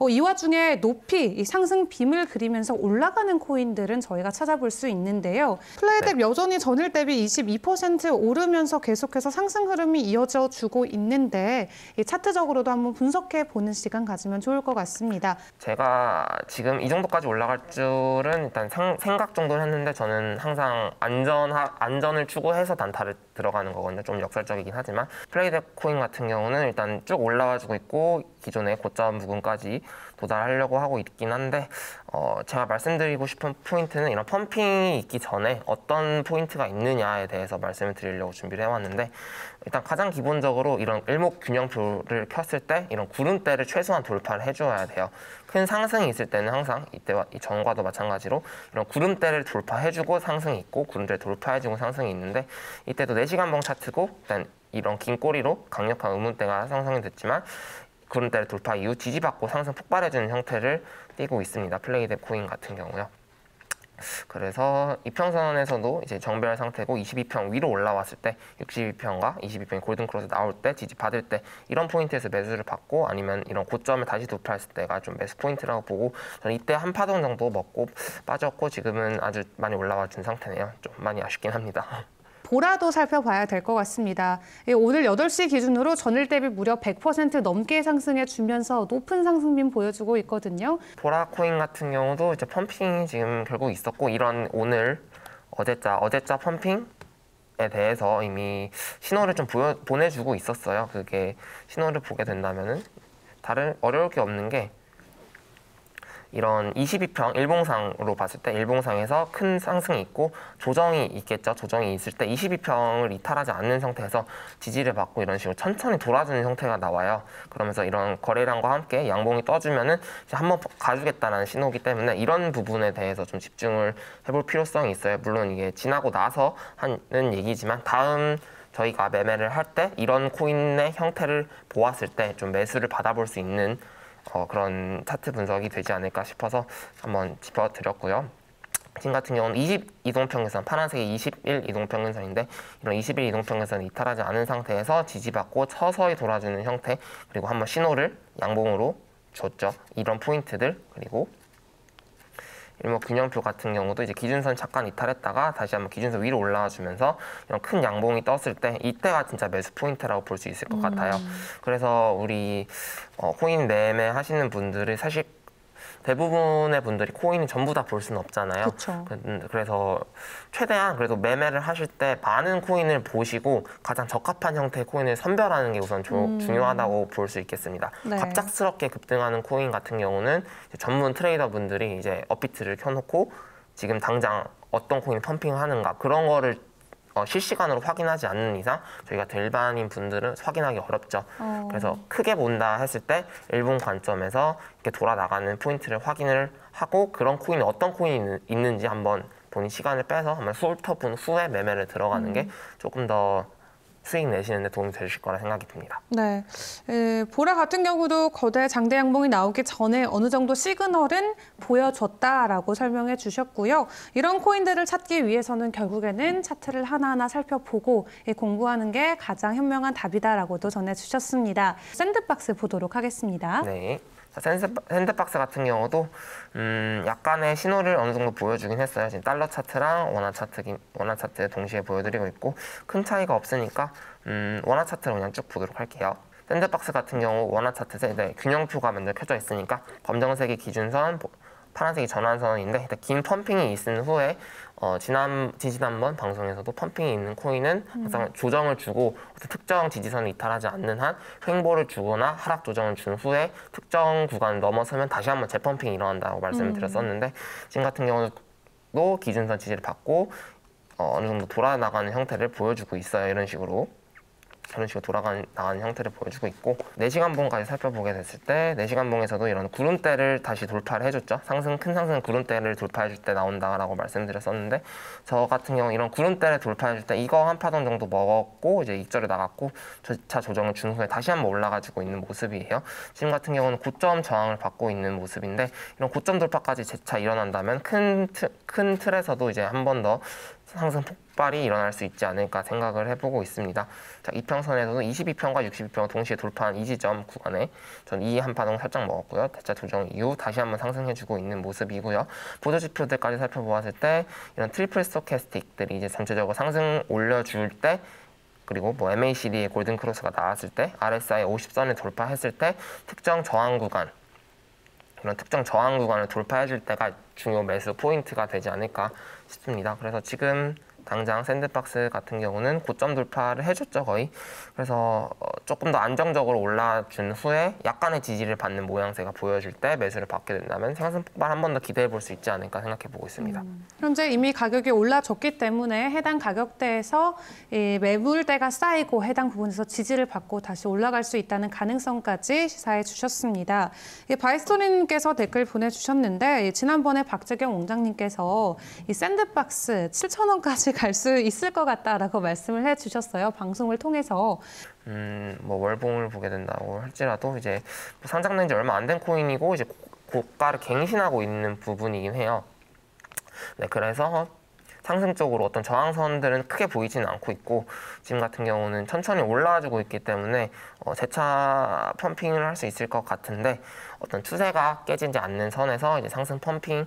이 와중에 높이 이 상승 빔을 그리면서 올라가는 코인들은 저희가 찾아볼 수 있는데요. 플레이뎁 여전히 전일 대비 22% 오르면서 계속해서 상승 흐름이 이어져 주고 있는데 이 차트적으로도 한번 분석해 보는 시간 가지면 좋을 것 같습니다. 제가 지금 이 정도까지 올라갈 줄은 일단 생각 정도는 했는데 저는 항상 안전을 추구해서 단타를 들어가는 거거든요. 좀 역설적이긴 하지만 플레이뎁 코인 같은 경우는 일단 쭉 올라와주고 있고 기존의 고점 부근까지 도달하려고 하고 있긴 한데 제가 말씀드리고 싶은 포인트는 이런 펌핑이 있기 전에 어떤 포인트가 있느냐에 대해서 말씀을 드리려고 준비를 해왔는데 일단 가장 기본적으로 이런 일목균형표를 켰을 때 이런 구름대를 최소한 돌파를 해줘야 돼요. 큰 상승이 있을 때는 항상 이때와 이 전과도 마찬가지로 이런 구름대를 돌파해주고 상승이 있고 구름대를 돌파해주고 상승이 있는데 이때도 4시간봉 차트고 일단 이런 긴 꼬리로 강력한 의문대가 형성이 됐지만 구름대를 돌파 이후 지지받고 상승 폭발해주는 형태를 띠고 있습니다. 플레이뎁 코인 같은 경우요. 그래서 이평선에서도 이제 정배열 상태고 22평 위로 올라왔을 때 62평과 22평이 골든크로스 나올 때 지지받을 때 이런 포인트에서 매수를 받고 아니면 이런 고점을 다시 돌파했을 때가 좀 매수 포인트라고 보고 저는 이때 한 파동 정도 먹고 빠졌고 지금은 아주 많이 올라와 준 상태네요. 좀 많이 아쉽긴 합니다. 보라도 살펴봐야 될 것 같습니다. 오늘 8시 기준으로 전일 대비 무려 100% 넘게 상승해 주면서 높은 상승빈 보여주고 있거든요. 보라 코인 같은 경우도 이제 펌핑이 지금 결국 있었고 이런 오늘 어제자 펌핑에 대해서 이미 신호를 좀 보내주고 있었어요. 그게 신호를 보게 된다면은 어려울 게 없는 게 이런 22평 일봉상으로 봤을 때 일봉상에서 큰 상승이 있고 조정이 있겠죠. 조정이 있을 때 22평을 이탈하지 않는 상태에서 지지를 받고 이런 식으로 천천히 돌아주는 형태가 나와요. 그러면서 이런 거래량과 함께 양봉이 떠주면은 이제 한번 가주겠다는 신호이기 때문에 이런 부분에 대해서 좀 집중을 해볼 필요성이 있어요. 물론 이게 지나고 나서 하는 얘기지만 다음 저희가 매매를 할 때 이런 코인의 형태를 보았을 때 좀 매수를 받아볼 수 있는 그런 차트 분석이 되지 않을까 싶어서 한번 짚어드렸고요. 지금 같은 경우는 20 이동평균선, 파란색이 21 이동평균선인데 이런 21 이동평균선을 이탈하지 않은 상태에서 지지받고 서서히 돌아주는 형태 그리고 한번 신호를 양봉으로 줬죠. 이런 포인트들 그리고 일목균형표 같은 경우도 이제 기준선 잠깐 이탈했다가 다시 한번 기준선 위로 올라와 주면서 이런 큰 양봉이 떴을 때 이때가 진짜 매수 포인트라고 볼 수 있을 것 같아요. 그래서 우리 코인 매매 하시는 분들이 사실 대부분의 분들이 코인을 전부 다 볼 수는 없잖아요. 그쵸. 그래서 최대한 그래도 매매를 하실 때 많은 코인을 보시고 가장 적합한 형태의 코인을 선별하는 게 우선 중요하다고 볼 수 있겠습니다. 네. 갑작스럽게 급등하는 코인 같은 경우는 전문 트레이더 분들이 이제 업비트를 켜놓고 지금 당장 어떤 코인을 펌핑하는가 그런 거를 실시간으로 확인하지 않는 이상 저희 같은 일반인 분들은 확인하기 어렵죠. 그래서 크게 본다 했을 때 일본 관점에서 이렇게 돌아나가는 포인트를 확인을 하고 그런 코인이 어떤 코인이 있는지 한번 본인 시간을 빼서 한번 훑어본 후에 매매를 들어가는 게 조금 더 수익 내시는 데 도움이 되실 거라 생각이 듭니다. 네, 보라 같은 경우도 거대 장대 양봉이 나오기 전에 어느 정도 시그널은 보여줬다라고 설명해 주셨고요. 이런 코인들을 찾기 위해서는 결국에는 차트를 하나하나 살펴보고 공부하는 게 가장 현명한 답이다라고도 전해주셨습니다. 샌드박스 보도록 하겠습니다. 네. 샌드박스 같은 경우도 약간의 신호를 어느 정도 보여주긴 했어요. 지금 달러 차트랑 원화 차트 동시에 보여드리고 있고 큰 차이가 없으니까 원화 차트를 그냥 쭉 보도록 할게요. 샌드박스 같은 경우 원화 차트에 균형표가 먼저 켜져 있으니까 검정색이 기준선, 파란색이 전환선인데 긴 펌핑이 있은 후에 지지난번 방송에서도 펌핑이 있는 코인은 항상 조정을 주고 특정 지지선을 이탈하지 않는 한 횡보를 주거나 하락 조정을 준 후에 특정 구간을 넘어서면 다시 한번 재펌핑이 일어난다고 말씀을 드렸었는데 지금 같은 경우도 기준선 지지를 받고 어느 정도 돌아나가는 형태를 보여주고 있어요. 이런 식으로 돌아가는 형태를 보여주고 있고 4시간봉까지 살펴보게 됐을 때 4시간봉에서도 이런 구름대를 다시 돌파를 해줬죠. 큰 상승 구름대를 돌파해줄 때 나온다라고 말씀드렸었는데 저 같은 경우 이런 구름대를 돌파해줄 때 이거 한 파동 정도 먹었고 이제 익절에 나갔고 차 조정을 준 후에 다시 한번 올라가지고 있는 모습이에요. 지금 같은 경우는 고점 저항을 받고 있는 모습인데 이런 고점 돌파까지 재차 일어난다면 큰 틀에서도 이제 한 번 더 상승 폭발이 일어날 수 있지 않을까 생각을 해보고 있습니다. 자, 이평선에서도 22평과 62평을 동시에 돌파한 이 지점 구간에 전 이 한파동 살짝 먹었고요. 대차 조정 이후 다시 한번 상승해주고 있는 모습이고요. 보조지표들까지 살펴보았을 때 이런 트리플 스토캐스틱들이 이제 전체적으로 상승 올려줄 때, 그리고 뭐 MACD의 골든 크로스가 나왔을 때, RSI 50선을 돌파했을 때 특정 저항 구간, 이런 특정 저항 구간을 돌파해줄 때가 중요 매수 포인트가 되지 않을까 싶습니다. 그래서 지금 당장 샌드박스 같은 경우는 고점 돌파를 해줬죠, 거의. 그래서 조금 더 안정적으로 올라준 후에 약간의 지지를 받는 모양새가 보여줄 때 매수를 받게 된다면 상승 폭발 한 번 더 기대해 볼 수 있지 않을까 생각해 보고 있습니다. 현재 이미 가격이 올라졌기 때문에 해당 가격대에서 이 매물대가 쌓이고 해당 부분에서 지지를 받고 다시 올라갈 수 있다는 가능성까지 시사해 주셨습니다. 바이스토리님께서 댓글 보내주셨는데 지난번에 박재경 원장님께서 이 샌드박스 7,000원까지 갈 수 있을 것 같다라고 말씀을 해주셨어요. 방송을 통해서. 뭐 월봉을 보게 된다고 할지라도 이제 뭐 상장된 지 얼마 안 된 코인이고 이제 고가를 갱신하고 있는 부분이긴 해요. 네, 그래서 상승 쪽으로 어떤 저항선들은 크게 보이지는 않고 있고 지금 같은 경우는 천천히 올라와주고 있기 때문에 재차 펌핑을 할 수 있을 것 같은데 어떤 추세가 깨지지 않는 선에서 이제 상승 펌핑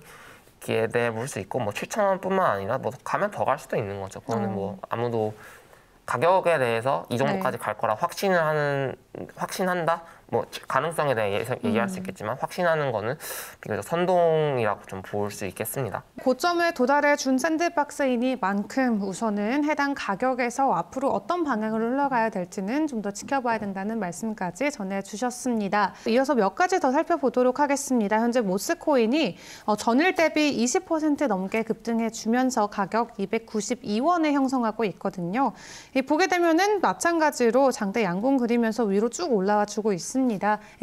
기대해 볼 수 있고 뭐 7,000원뿐만 아니라 뭐 가면 더 갈 수도 있는 거죠. 그거는 뭐 아무도 가격에 대해서 이 정도까지 갈 거라 확신한다? 뭐 가능성에 대해 얘기할 수 있겠지만 확신하는 거는 비교적 선동이라고 좀 볼 수 있겠습니다. 고점에 도달해 준 샌드박스이니만큼 우선은 해당 가격에서 앞으로 어떤 방향으로 흘러가야 될지는 좀 더 지켜봐야 된다는 말씀까지 전해주셨습니다. 이어서 몇 가지 더 살펴보도록 하겠습니다. 현재 모스코인이 전일 대비 20% 넘게 급등해 주면서 가격 292원에 형성하고 있거든요. 보게 되면은 마찬가지로 장대 양봉 그리면서 위로 쭉 올라와 주고 있습니다.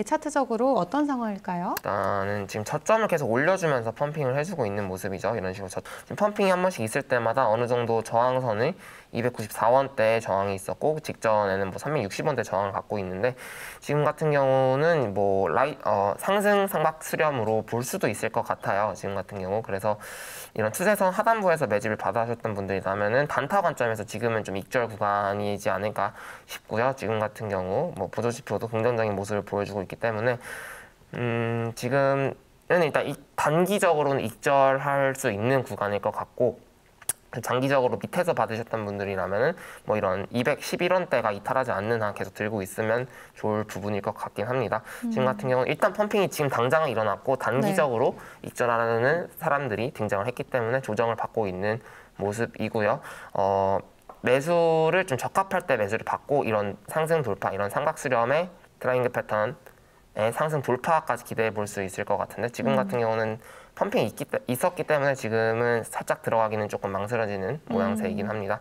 차트적으로 어떤 상황일까요? 일단은 지금 저점을 계속 올려주면서 펌핑을 해주고 있는 모습이죠. 이런 식으로 지금 펌핑이 한 번씩 있을 때마다 어느 정도 저항선을 294원대 저항이 있었고 직전에는 뭐 360원대 저항을 갖고 있는데 지금 같은 경우는 뭐 상승 상박 수렴으로 볼 수도 있을 것 같아요. 지금 같은 경우. 그래서 이런 추세선 하단부에서 매집을 받아셨던 분들이라면은 단타 관점에서 지금은 좀 익절 구간이지 않을까 싶고요. 지금 같은 경우 뭐 보조지표도 긍정적인 모습을 보여주고 있기 때문에 지금은 일단 단기적으로는 익절할 수 있는 구간일 것 같고 장기적으로 밑에서 받으셨던 분들이라면은 뭐 이런 211원대가 이탈하지 않는 한 계속 들고 있으면 좋을 부분일 것 같긴 합니다. 지금 같은 경우는 일단 펌핑이 지금 당장은 일어났고 단기적으로 익절하는 사람들이 등장을 했기 때문에 조정을 받고 있는 모습이고요. 매수를 좀 적합할 때 매수를 받고 이런 상승 돌파, 이런 삼각 수렴의 트라이앵글 패턴의 상승 돌파까지 기대해 볼 수 있을 것 같은데 지금 같은 경우는 펌핑이 있었기 때문에 지금은 살짝 들어가기는 조금 망설여지는 모양새이긴 합니다.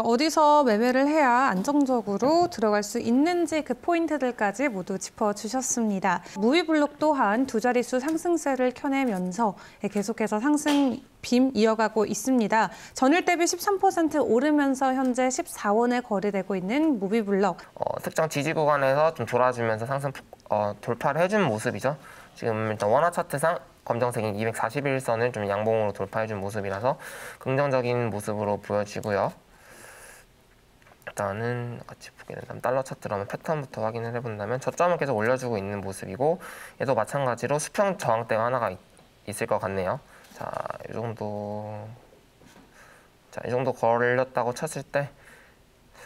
어디서 매매를 해야 안정적으로 들어갈 수 있는지 그 포인트들까지 모두 짚어주셨습니다. 무위블록 또한 두 자릿수 상승세를 켜내면서 계속해서 상승 빔 이어가고 있습니다. 전일 대비 13% 오르면서 현재 14원에 거래되고 있는 무비블록. 특정 지지 구간에서 좀 돌아주면서 상승 돌파를 해준 모습이죠. 지금 일단 원화 차트상 검정색인 241선을 좀 양봉으로 돌파해준 모습이라서 긍정적인 모습으로 보여지고요. 일단은 같이 보게 된다면 달러 차트로 한번 패턴부터 확인을 해본다면 저점을 계속 올려주고 있는 모습이고 얘도 마찬가지로 수평 저항대가 하나가 있을 것 같네요. 자, 이 정도 걸렸다고 쳤을 때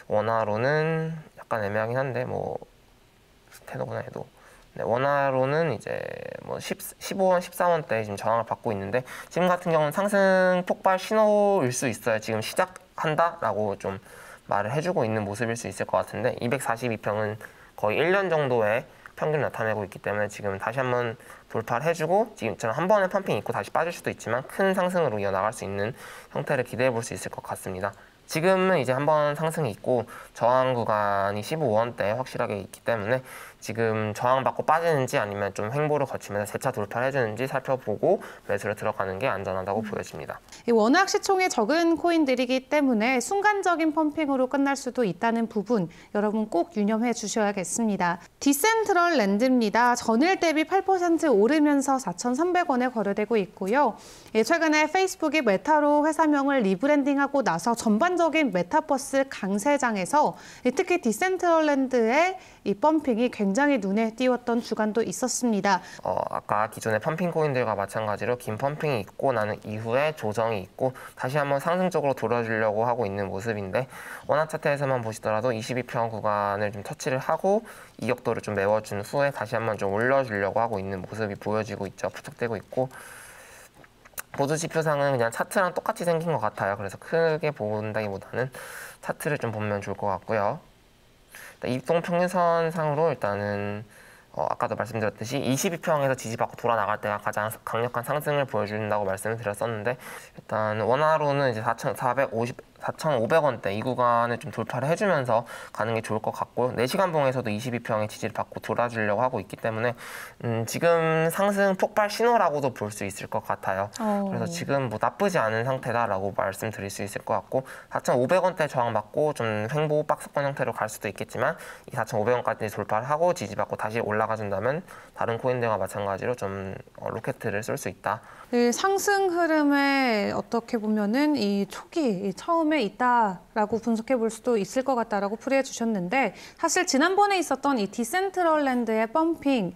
원화로는 약간 애매하긴 한데 뭐 테더구나 해도 네, 원화로는 이제 뭐 15원, 14원대 지금 저항을 받고 있는데 지금 같은 경우는 상승 폭발 신호일 수 있어요. 지금 시작한다라고 좀 말을 해주고 있는 모습일 수 있을 것 같은데 242평은 거의 1년 정도의 평균을 나타내고 있기 때문에 지금 다시 한번 돌파를 해주고 지금처럼 한 번에 펌핑 있고 다시 빠질 수도 있지만 큰 상승으로 이어나갈 수 있는 형태를 기대해 볼 수 있을 것 같습니다. 지금은 이제 한번 상승이 있고 저항 구간이 15원대 확실하게 있기 때문에 지금 저항받고 빠지는지 아니면 좀 횡보를 거치면서 재차 돌파를 해주는지 살펴보고 매수를 들어가는 게 안전하다고 보여집니다. 워낙 시총이 적은 코인들이기 때문에 순간적인 펌핑으로 끝날 수도 있다는 부분 여러분 꼭 유념해 주셔야겠습니다. 디센트럴랜드입니다. 전일 대비 8% 오르면서 4,300원에 거래되고 있고요. 최근에 페이스북이 메타로 회사명을 리브랜딩하고 나서 전반적인 메타버스 강세장에서 특히 디센트럴랜드의 이 펌핑이 굉장히 눈에 띄었던 주간도 있었습니다. 아까 기존의 펌핑 코인들과 마찬가지로 긴 펌핑이 있고 나는 이후에 조정이 있고 다시 한번 상승적으로 돌아주려고 하고 있는 모습인데 원화 차트에서만 보시더라도 22평 구간을 좀 터치를 하고 이격도를 좀 메워준 후에 다시 한번 좀 올려주려고 하고 있는 모습이 보여지고 있죠. 부착되고 있고 보조 지표상은 그냥 차트랑 똑같이 생긴 것 같아요. 그래서 크게 본다기보다는 차트를 좀 보면 좋을 것 같고요. 이동 평균선상으로 일단은 아까도 말씀드렸듯이 22평에서 지지받고 돌아나갈 때가 가장 강력한 상승을 보여준다고 말씀을 드렸었는데 일단 원화로는 이제 4,500원대 이 구간을 좀 돌파를 해주면서 가는 게 좋을 것 같고 4시간 봉에서도 22평의 지지를 받고 돌아주려고 하고 있기 때문에 지금 상승 폭발 신호라고도 볼 수 있을 것 같아요. 그래서 지금 뭐 나쁘지 않은 상태다라고 말씀드릴 수 있을 것 같고 4,500원대 저항받고 좀 횡보 박스권 형태로 갈 수도 있겠지만 이 4,500원까지 돌파를 하고 지지받고 다시 올라가준다면 다른 코인들과 마찬가지로 좀 로켓을 쏠 수 있다. 상승 흐름에 어떻게 보면은 이 초기 처음에 있다라고 분석해 볼 수도 있을 것 같다라고 풀이해 주셨는데 사실 지난번에 있었던 이 디센트럴랜드의 펌핑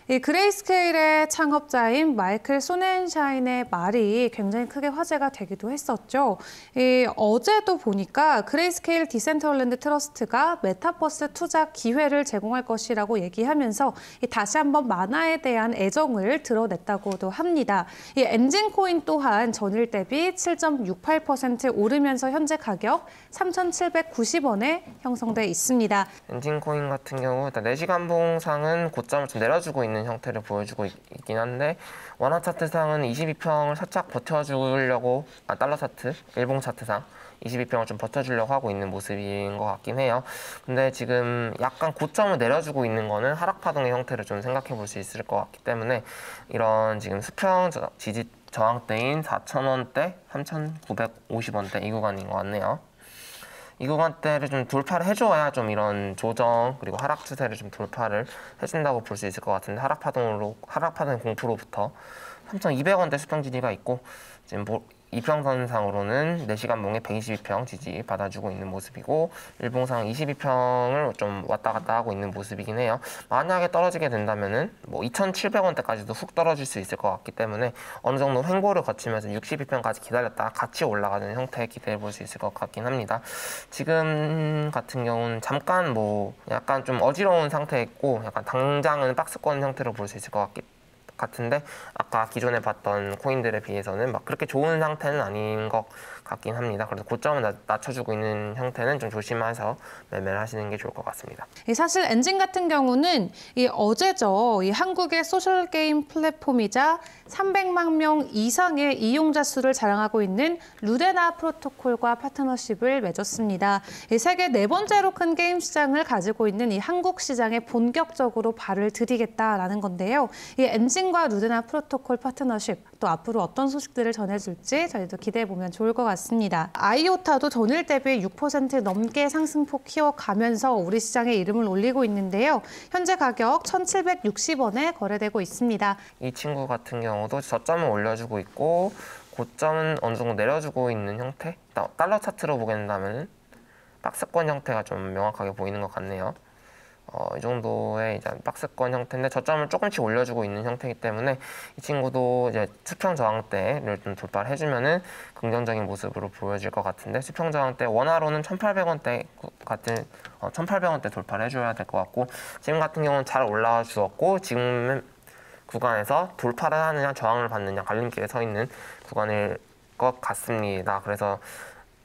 이 그레이스케일의 창업자인 마이클 소넨샤인의 말이 굉장히 크게 화제가 되기도 했었죠. 어제도 보니까 그레이스케일 디센트럴랜드 트러스트가 메타버스 투자 기회를 제공할 것이라고 얘기하면서 다시 한번 만화에 대한 애정을 드러냈다고도 합니다. 이 엔진코인 또한 전일 대비 7.68% 오르면서 현재 가격 3,790원에 형성돼 있습니다. 엔진코인 같은 경우 일단 4시간 봉상은 고점을 좀 내려주고 있는 형태를 보여주고 있긴 한데 원화 차트상은 22평을 살짝 버텨주려고 달러 차트, 일봉 차트상 22평을 좀 버텨주려고 하고 있는 모습인 것 같긴 해요. 근데 지금 약간 고점을 내려주고 있는 거는 하락 파동의 형태를 좀 생각해 볼 수 있을 것 같기 때문에 이런 지금 수평 지지 저항대인 4,000원대, 3,950원대 이 구간인 것 같네요. 이 구간대를 좀 돌파를 해줘야 좀 이런 조정 그리고 하락 추세를 좀 돌파를 해준다고 볼 수 있을 것 같은데 하락 파동의 공포로부터 3,200원대 수평 지지가 있고 지금 이평선상으로는 4시간 봉에 122평 지지 받아주고 있는 모습이고 일봉상 22평을 좀 왔다 갔다 하고 있는 모습이긴 해요. 만약에 떨어지게 된다면은 뭐 2,700원대까지도 훅 떨어질 수 있을 것 같기 때문에 어느 정도 횡보를 거치면서 62평까지 기다렸다가 같이 올라가는 형태에 기대해 볼 수 있을 것 같긴 합니다. 지금 같은 경우는 잠깐 뭐 약간 좀 어지러운 상태에 있고 약간 당장은 박스권 형태로 볼 수 있을 것 같은데 아까 기존에 봤던 코인들에 비해서는 막 그렇게 좋은 상태는 아닌 것 같긴 합니다. 그래서 고점을 낮춰주고 있는 형태는 좀 조심해서 매매를 하시는 게 좋을 것 같습니다. 사실 엔진 같은 경우는 어제죠. 이 한국의 소셜 게임 플랫폼이자 300만 명 이상의 이용자 수를 자랑하고 있는 루데나 프로토콜과 파트너십을 맺었습니다. 세계 4번째로 큰 게임 시장을 가지고 있는 이 한국 시장에 본격적으로 발을 들이겠다라는 건데요. 이 엔진과 루데나 프로토콜 파트너십 또 앞으로 어떤 소식들을 전해줄지 저희도 기대해 보면 좋을 것 같습니다. 아이오타도 전일 대비 6% 넘게 상승폭 키워가면서 우리 시장에 이름을 올리고 있는데요. 현재 가격 1,760원에 거래되고 있습니다. 이 친구 같은 경우도 저점을 올려주고 있고 고점은 어느 정도 내려주고 있는 형태? 달러 차트로 보게 된다면 박스권 형태가 좀 명확하게 보이는 것 같네요. 이 정도의 이제 박스권 형태인데 저점을 조금씩 올려주고 있는 형태이기 때문에 이 친구도 이제 수평 저항대를 좀 돌파를 해주면은 긍정적인 모습으로 보여질 것 같은데 수평 저항대 원화로는 1,800원대 같은 1,800원대 돌파를 해줘야 될 것 같고 지금 같은 경우는 잘 올라와 주었고 지금 구간에서 돌파를 하느냐 저항을 받느냐 갈림길에 서 있는 구간일 것 같습니다. 그래서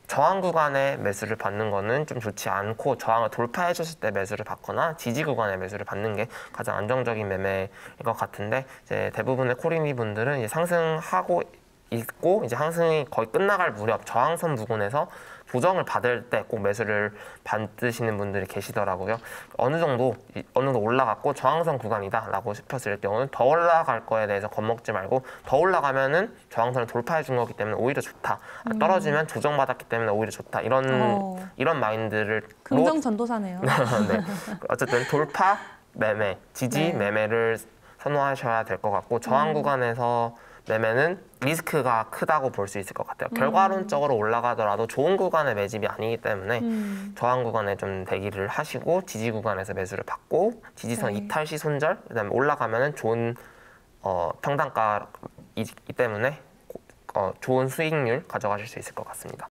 저항 구간에 매수를 받는 거는 좀 좋지 않고 저항을 돌파해 줬을 때 매수를 받거나 지지 구간에 매수를 받는 게 가장 안정적인 매매일 것 같은데 이제 대부분의 코리니 분들은 이제 상승하고 있고 이제 상승이 거의 끝나갈 무렵 저항선 부근에서 조정을 받을 때 꼭 매수를 받으시는 분들이 계시더라고요. 어느 정도 올라갔고 저항선 구간이다라고 싶었을 경우는 더 올라갈 거에 대해서 겁먹지 말고 더 올라가면은 저항선을 돌파해 준 거기 때문에 오히려 좋다. 떨어지면 조정받았기 때문에 오히려 좋다. 이런 마인드를 긍정 전도사네요. 네. 어쨌든 돌파 매매, 지지 네. 매매를 선호하셔야 될 것 같고 저항 구간에서 매매는 리스크가 크다고 볼 수 있을 것 같아요. 결과론적으로 올라가더라도 좋은 구간의 매집이 아니기 때문에 저항 구간에 좀 대기를 하시고 지지 구간에서 매수를 받고 지지선 네. 이탈 시 손절, 그다음에 올라가면은 좋은 평단가이기 때문에 좋은 수익률 가져가실 수 있을 것 같습니다.